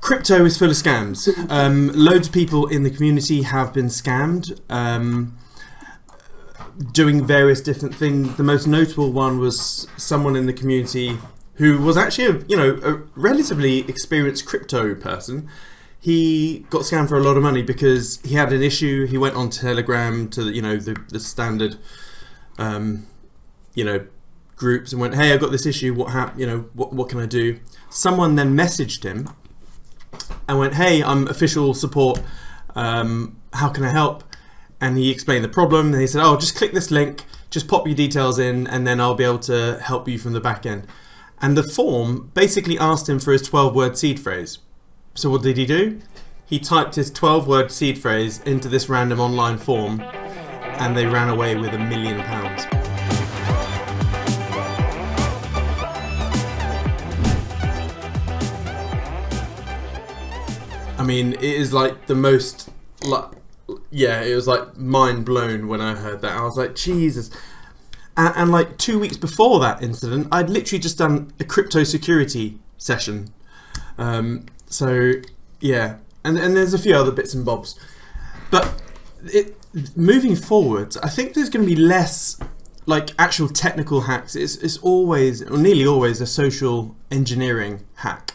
Crypto is full of scams. Loads of people in the community have been scammed, doing various different things. The most notable one was someone in the community who was actually a relatively experienced crypto person. He got scammed for a lot of money because he had an issue. He went on Telegram to the standard groups and went, "Hey, I've got this issue. What what can I do?" Someone then messaged him and went, "Hey, I'm official support. How can I help?" And he explained the problem. And he said, "Oh, just click this link. Just pop your details in, and then I'll be able to help you from the back end." And the form basically asked him for his 12-word seed phrase. So what did he do? He typed his 12-word seed phrase into this random online form, and they ran away with £1 million. I mean, it is like the most, it was like mind blown when I heard that. I was like, Jesus. And like 2 weeks before that incident, I'd literally just done a crypto security session. So yeah, and there's a few other bits and bobs. But moving forward, I think there's going to be less like actual technical hacks. It's always, or nearly always, a social engineering hack.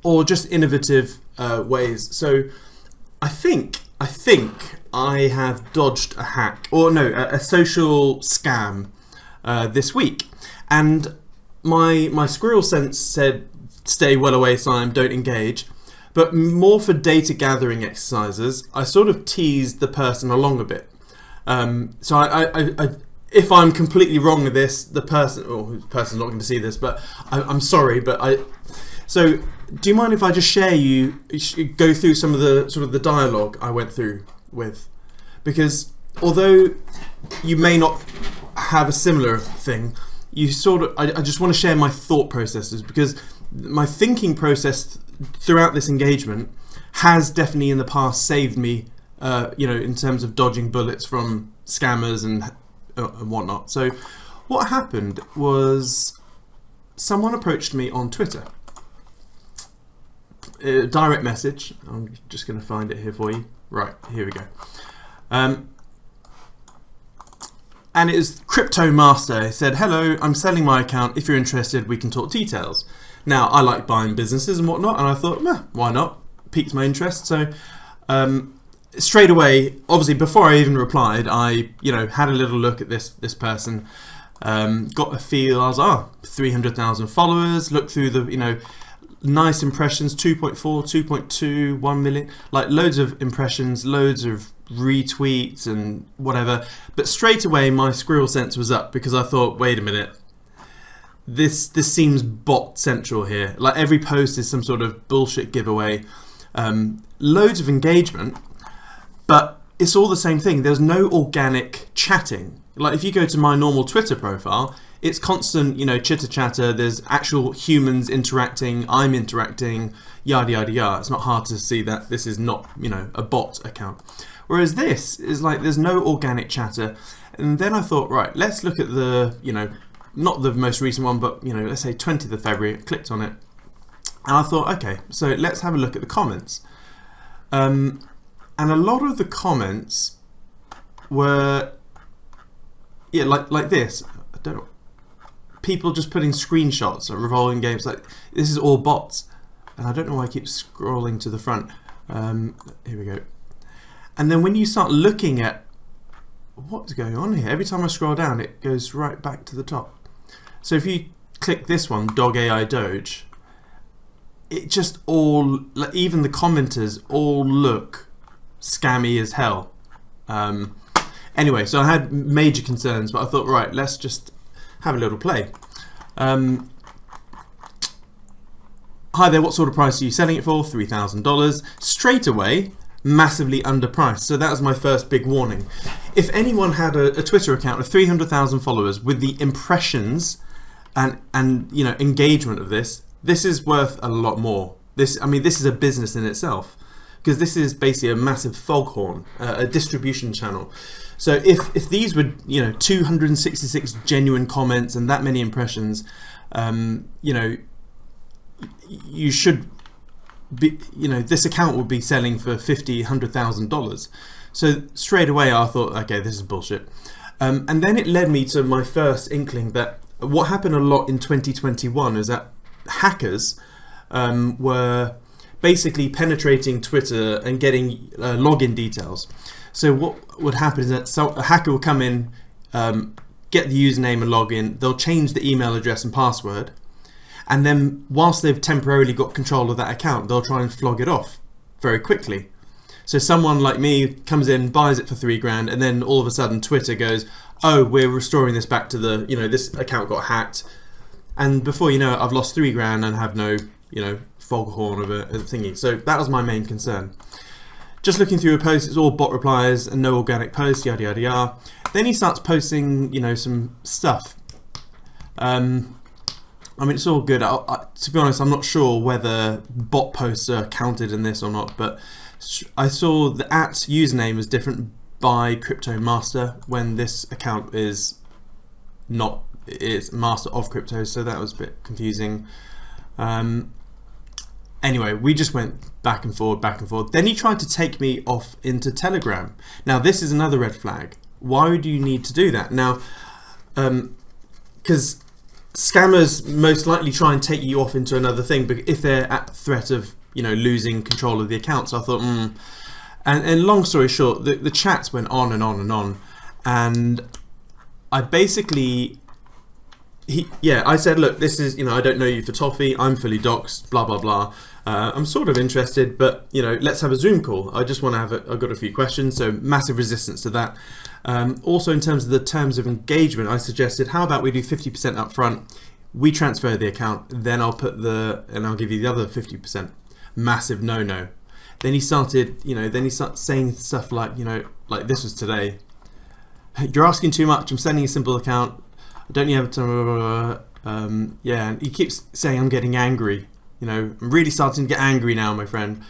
Or just innovative ways. So I think I have dodged a hack, or no, a social scam this week. And my squirrel sense said, "Stay well away, Siam, don't engage." But more for data gathering exercises, I sort of teased the person along a bit. So I if I'm completely wrong with this, the person's not going to see this, but I'm sorry, but so do you mind if I just go through some of the sort of the dialogue I went through with? Because although you may not have a similar thing, I just want to share my thought processes, because my thinking process throughout this engagement has definitely in the past saved me, in terms of dodging bullets from scammers and whatnot. So what happened was someone approached me on Twitter. Direct message. I'm just going to find it here for you. Right, here we go. And it was Crypto Master. He said, "Hello, I'm selling my account. If you're interested, we can talk details." Now, I like buying businesses and whatnot, and I thought, why not? Piqued my interest. So straight away, obviously, before I even replied, I had a little look at this person, got a feel. I was 300,000 followers. Looked through the nice impressions, 2.4, 2.2, 1 million, like loads of impressions, loads of retweets and whatever. But straight away my squirrel sense was up, because I thought, wait a minute, this seems bot central here. Like every post is some sort of bullshit giveaway, loads of engagement, but it's all the same thing. There's no organic chatting. Like if you go to my normal Twitter profile, it's constant, chitter chatter. There's actual humans interacting. I'm interacting. Yada yada yada. It's not hard to see that this is not, a bot account. Whereas this is like there's no organic chatter. And then I thought, right, let's look at the, not the most recent one, but let's say 20th of February. I clicked on it, and I thought, okay, so let's have a look at the comments. And a lot of the comments were, like this. I don't know. People just putting screenshots of revolving games, like this is all bots, and I don't know why I keep scrolling to the front. Here we go. And then when you start looking at what's going on here, every time I scroll down it goes right back to the top. So if you click this one, Dog AI Doge, it just all, like, even the commenters all look scammy as hell. Anyway, so I had major concerns, but I thought, right, let's just have a little play. Hi there, what sort of price are you selling it for? $3,000. Straight away, massively underpriced. So that was my first big warning. If anyone had a Twitter account of 300,000 followers with the impressions and engagement of this is worth a lot more. This is a business in itself, because this is basically a massive foghorn, a distribution channel. So if these were 266 genuine comments and that many impressions, you should this account would be selling for $50,000-$100,000. So straight away I thought, okay, this is bullshit. And then it led me to my first inkling that what happened a lot in 2021 is that hackers were basically penetrating Twitter and getting login details. So what would happen is that a hacker will come in, get the username and login, they'll change the email address and password, and then whilst they've temporarily got control of that account, they'll try and flog it off very quickly. So someone like me comes in, buys it for $3,000, and then all of a sudden Twitter goes, oh, we're restoring this back to the, this account got hacked. And before you know it, I've lost $3,000 and have no, foghorn of a thingy. So that was my main concern. Just looking through a post, it's all bot replies and no organic posts, yada, yada, yada. Then he starts posting, some stuff. It's all good. To be honest, I'm not sure whether bot posts are counted in this or not, but I saw the @username is different by Crypto Master when this account is Master of Crypto, so that was a bit confusing. Anyway, we just went back and forth, back and forth. Then he tried to take me off into Telegram. Now, this is another red flag. Why do you need to do that? Now, because scammers most likely try and take you off into another thing, but if they're at threat of losing control of the account. So I thought, and long story short, the chats went on and on and on, and I basically, I said, look, this is, I don't know you for toffee, I'm fully doxed, blah, blah, blah. I'm sort of interested, but, let's have a Zoom call. I just want to I've got a few questions, so massive resistance to that. Also, in terms of the terms of engagement, I suggested, how about we do 50% up front, we transfer the account, then I'll give you the other 50%. Massive no-no. Then he started, saying stuff like, like this was today. You're asking too much. I'm sending a simple account. I don't have to. And he keeps saying I'm getting angry. I'm really starting to get angry now, my friend.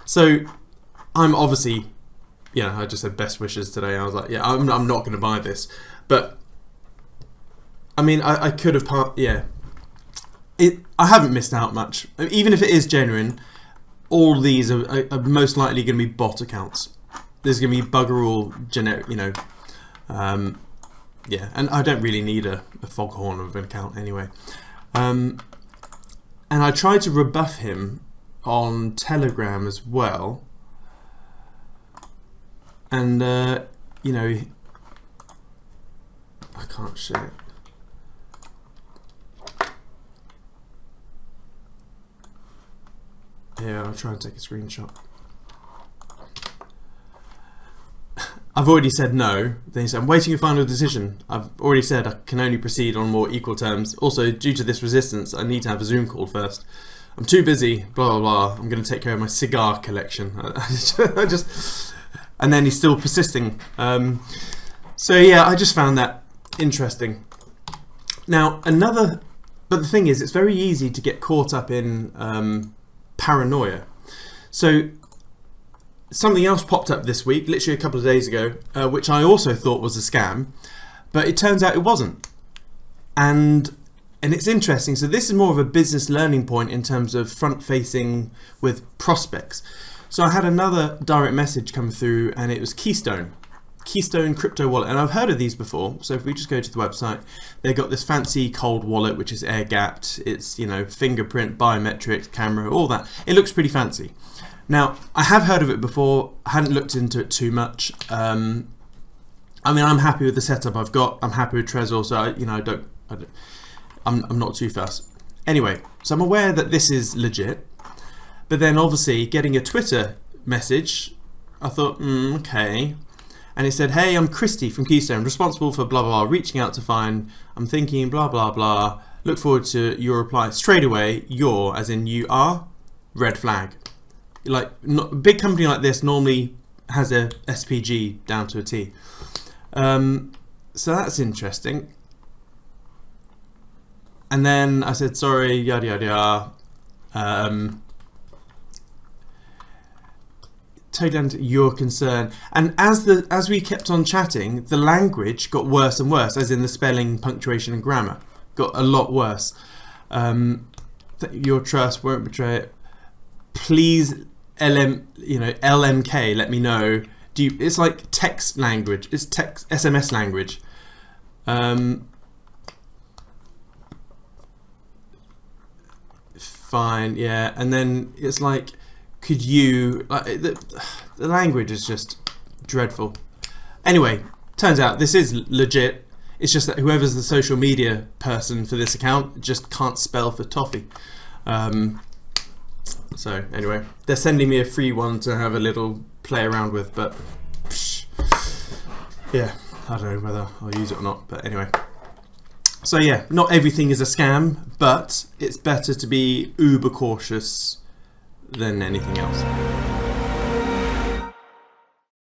So I'm obviously, I just said best wishes today. I was like, I'm not going to buy this. But I could have I haven't missed out much. Even if it is genuine, all these are most likely going to be bot accounts. There's going to be bugger all generic, and I don't really need a foghorn of an account anyway. And I tried to rebuff him on Telegram as well. And, I can't share it. Yeah, I'll try and take a screenshot. I've already said no. Then he said, I'm waiting your final decision. I've already said I can only proceed on more equal terms. Also, due to this resistance, I need to have a Zoom call first. I'm too busy, blah, blah, blah. I'm going to take care of my cigar collection. And then he's still persisting. So yeah, I just found that interesting. Now, but the thing is, it's very easy to get caught up in paranoia. So something else popped up this week, literally a couple of days ago, which I also thought was a scam, but it turns out it wasn't. And it's interesting. So this is more of a business learning point in terms of front facing with prospects. So I had another direct message come through, and it was Keystone crypto wallet, and I've heard of these before. So if we just go to the website, they've got this fancy cold wallet which is air gapped. It's fingerprint, biometrics, camera, all that. It looks pretty fancy. Now, I have heard of it before. I hadn't looked into it too much. I'm happy with the setup I've got. I'm happy with Trezor, so I'm not too fussed. Anyway, so I'm aware that this is legit, but then obviously getting a Twitter message, I thought, okay. And it said, hey, I'm Christy from Keystone, responsible for blah, blah, blah, reaching out to find, I'm thinking, blah, blah, blah. Look forward to your reply. Straight away, as in you are, red flag. A big company like this normally has a SPG down to a T. So that's interesting. And then I said, sorry, yada, yada, yada. Totally under your concern. And as we kept on chatting, the language got worse and worse, as in the spelling, punctuation and grammar got a lot worse. Your trust won't betray it. Please, LMK, let me know. It's like text language. It's text SMS language. Fine, yeah. And then it's like, could you... the language is just dreadful. Anyway, turns out this is legit. It's just that whoever's the social media person for this account just can't spell for toffee. So anyway, they're sending me a free one to have a little play around with, but yeah, I don't know whether I'll use it or not, but anyway. So yeah, not everything is a scam, but it's better to be uber cautious than anything else.